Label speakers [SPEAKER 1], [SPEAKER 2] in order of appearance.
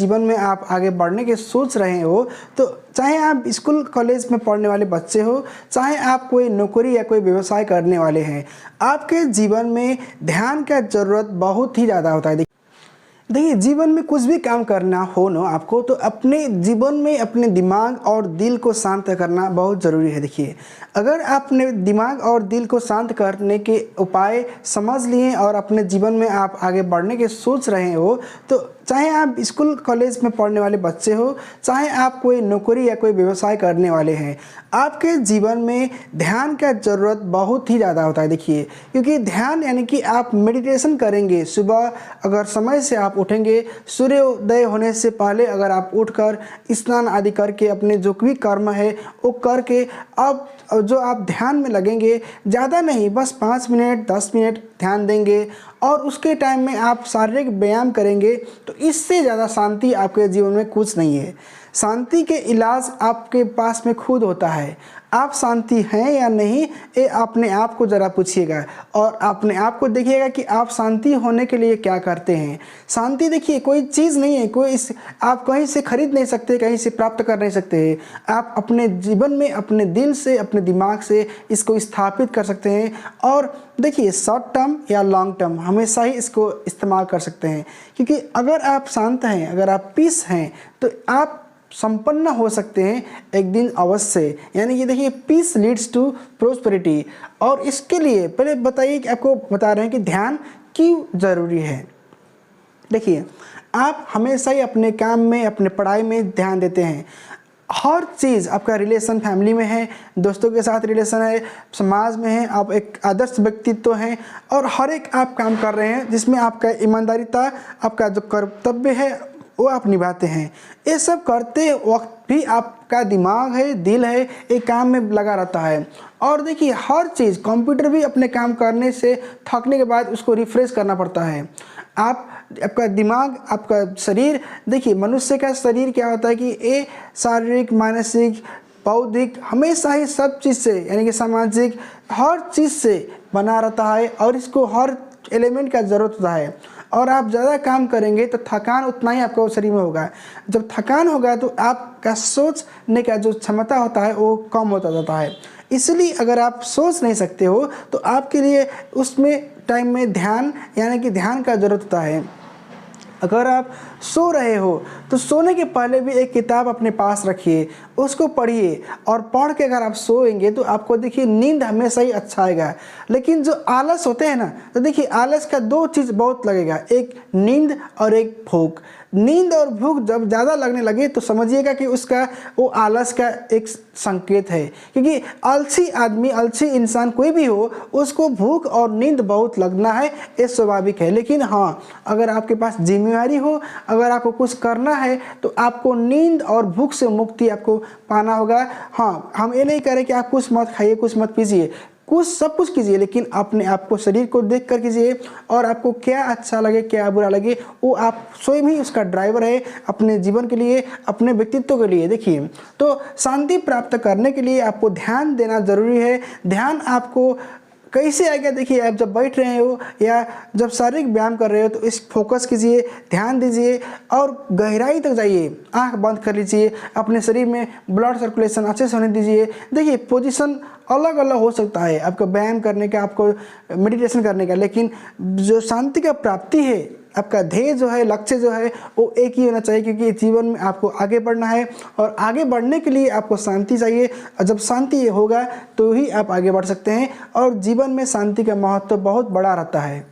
[SPEAKER 1] जीवन में आप आगे बढ़ने की सोच रहे हो, तो चाहे आप स्कूल कॉलेज में पढ़ने वाले बच्चे हो, चाहे आप कोई नौकरी या कोई व्यवसाय करने वाले हैं, आपके जीवन में ध्यान का ज़रूरत बहुत ही ज़्यादा होता है। देखिए, जीवन में कुछ भी काम करना हो ना आपको, तो अपने जीवन में अपने दिमाग और दिल को शांत करना बहुत ज़रूरी है। देखिए, अगर आप अपने दिमाग और दिल को शांत करने के उपाय समझ लिए और अपने जीवन में आप आगे बढ़ने की सोच रहे हो, तो चाहे आप स्कूल कॉलेज में पढ़ने वाले बच्चे हो, चाहे आप कोई नौकरी या कोई व्यवसाय करने वाले हैं, आपके जीवन में ध्यान का ज़रूरत बहुत ही ज़्यादा होता है। देखिए, क्योंकि ध्यान यानी कि आप मेडिटेशन करेंगे। सुबह अगर समय से आप उठेंगे, सूर्योदय होने से पहले अगर आप उठकर स्नान आदि करके अपने जो भी कर्म है वो करके अब जो आप ध्यान में लगेंगे, ज़्यादा नहीं, बस 5 मिनट 10 मिनट ध्यान देंगे और उसके टाइम में आप शारीरिक व्यायाम करेंगे, तो इससे ज़्यादा शांति आपके जीवन में कुछ नहीं है। शांति के इलाज आपके पास में खुद होता है। आप शांति हैं या नहीं, ये अपने आप को ज़रा पूछिएगा और अपने आप को देखिएगा कि आप शांति होने के लिए क्या करते हैं। शांति देखिए कोई चीज़ नहीं है, आप कहीं से खरीद नहीं सकते, कहीं से प्राप्त कर नहीं सकते। आप अपने जीवन में अपने दिल से, अपने दिमाग से इसको स्थापित कर सकते हैं। और देखिए, शॉर्ट टर्म या लॉन्ग टर्म हमेशा ही इसको इस्तेमाल कर सकते हैं, क्योंकि अगर आप शांत हैं, अगर आप पीस हैं, तो आप संपन्न हो सकते हैं एक दिन अवश्य। यानी कि देखिए, पीस लीड्स टू प्रोस्पेरिटी। और इसके लिए पहले बताइए कि आपको बता रहे हैं कि ध्यान क्यों ज़रूरी है। देखिए, आप हमेशा ही अपने काम में, अपने पढ़ाई में ध्यान देते हैं। हर चीज़, आपका रिलेशन फैमिली में है, दोस्तों के साथ रिलेशन है, समाज में है, आप एक आदर्श व्यक्तित्व हैं, और हर एक आप काम कर रहे हैं जिसमें आपका ईमानदारीता, आपका जो कर्तव्य है वो आप निभाते हैं। ये सब करते वक्त भी आपका दिमाग है, दिल है, एक काम में लगा रहता है। और देखिए, हर चीज़, कंप्यूटर भी अपने काम करने से थकने के बाद उसको रिफ्रेश करना पड़ता है। आपका दिमाग, आपका शरीर, देखिए मनुष्य का शरीर क्या होता है कि ये शारीरिक, मानसिक, बौद्धिक, हमेशा ही सब चीज़ से, यानी कि सामाजिक, हर चीज़ से बना रहता है और इसको हर एलिमेंट का ज़रूरत होता है। और आप ज़्यादा काम करेंगे तो थकान उतना ही आपको शरीर में होगा। जब थकान होगा तो आपका सोचने का जो क्षमता होता है वो कम होता जाता है। इसलिए अगर आप सोच नहीं सकते हो तो आपके लिए उसमें टाइम में ध्यान, यानी कि ध्यान का ज़रूरत होता है। अगर आप सो रहे हो तो सोने के पहले भी एक किताब अपने पास रखिए, उसको पढ़िए, और पढ़ के अगर आप सोएंगे तो आपको देखिए नींद हमेशा ही अच्छा आएगा। लेकिन जो आलस होते हैं ना, तो देखिए आलस का 2 चीज़ बहुत लगेगा, एक नींद और एक भूख। नींद और भूख जब ज़्यादा लगने लगे तो समझिएगा कि उसका वो आलस का एक संकेत है। क्योंकि आलसी आदमी, आलसी इंसान कोई भी हो, उसको भूख और नींद बहुत लगना है, ये स्वाभाविक है। लेकिन हाँ, अगर आपके पास जिम्मेदारी हो, अगर आपको कुछ करना है, तो आपको नींद और भूख से मुक्ति आपको पाना होगा। हाँ, हम ये नहीं कह रहे कि आप कुछ मत खाइए, कुछ मत पीजिए, कुछ सब कुछ कीजिए, लेकिन अपने आप को, शरीर को देख कर कीजिए। और आपको क्या अच्छा लगे, क्या बुरा लगे, वो आप स्वयं ही उसका ड्राइवर है अपने जीवन के लिए, अपने व्यक्तित्व के लिए। देखिए, तो शांति प्राप्त करने के लिए आपको ध्यान देना ज़रूरी है। ध्यान आपको कैसे आएगा? देखिए, आप जब बैठ रहे हो या जब शारीरिक व्यायाम कर रहे हो तो इस फोकस कीजिए, ध्यान दीजिए और गहराई तक जाइए। आंख बंद कर लीजिए, अपने शरीर में ब्लड सर्कुलेशन अच्छे से होने दीजिए। देखिए, पोजीशन अलग अलग हो सकता है आपको व्यायाम करने का, आपको मेडिटेशन करने का, लेकिन जो शांति का प्राप्ति है, आपका ध्येय जो है, लक्ष्य जो है, वो एक ही होना चाहिए। क्योंकि जीवन में आपको आगे बढ़ना है और आगे बढ़ने के लिए आपको शांति चाहिए। और जब शांति होगा तो ही आप आगे बढ़ सकते हैं। और जीवन में शांति का महत्व बहुत बड़ा रहता है।